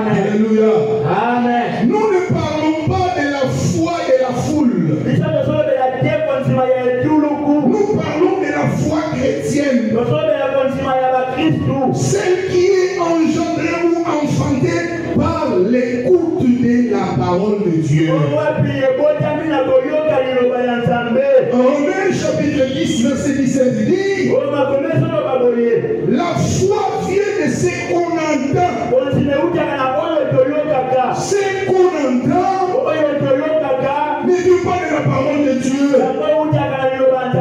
Alléluia. Amen. Nous ne parlons pas de la foi de la foule. Nous parlons de la foi chrétienne. Celle qui est engendrée ou enfantée par l'écoute de la parole de Dieu. Romains chapitre 10, verset 17 dit: la foi vient de ce qu'on entend. Ce qu'on entend ne vient pas de la parole de Dieu,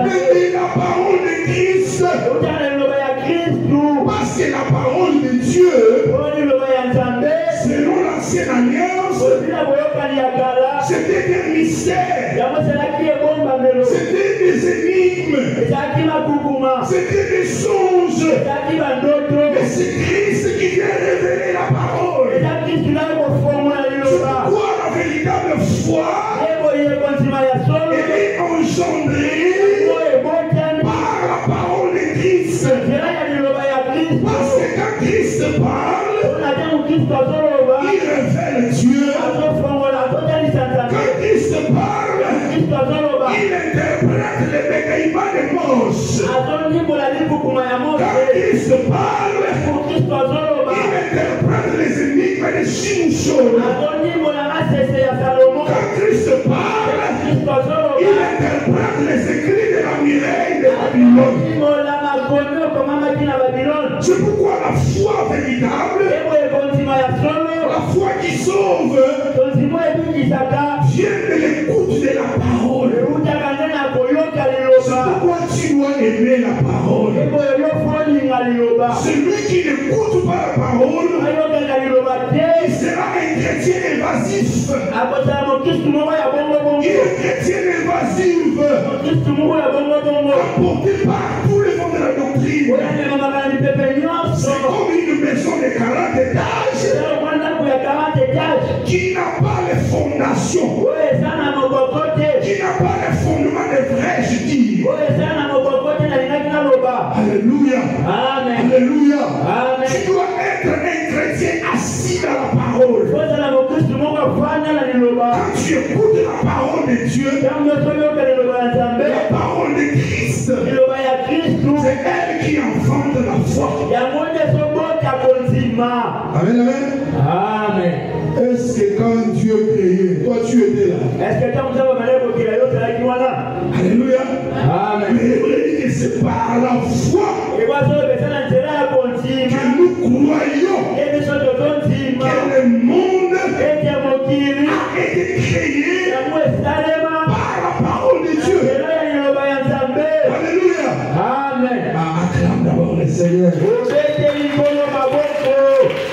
mais de la parole de Christ. Parce que la parole de Dieu, selon l'ancienne alliance, c'était des mystères, c'était des énigmes, c'était des songes. Mais c'est Christ qui vient révéler la parole. C'est pourquoi la véritable foi, elle est engendrée par la parole de Christ. Parce que quand Christ parle, il révèle Dieu. Quand Christ parle, il interprète les bégaiements des moches. Quand Christ parle, il interprète les énigmes des chimouchons. Quand Christ parle, il interprète les écrits de la Mireille de Babylone. C'est pourquoi la foi véritable, la foi qui sauve, vient de l'écoute de la parole. C'est pourquoi tu dois aimer la parole. Celui qui n'écoute pas la parole, il sera un chrétien évasif. Il est un chrétien évasif, apporté par tous les fonds de la doctrine. C'est comme une maison de 40 étages qui n'a pas les fondations, qui n'a pas les fondements de vrai, je dis. Alléluia. Amen. Alléluia. Amen. Tu dois être un chrétien assis dans la parole. Quand tu écoutes la parole de Dieu, la parole de Christ, c'est elle qui enfante la foi. Amen, amen. Amen. Est-ce que quand Dieu créait, toi tu étais là? Alléluia. Amen. Mais Hébreu dit que c'est par la foi que nous croyons que le monde a été créé par la parole de Dieu. Alléluia. Amen. Acclame d'abord le Seigneur.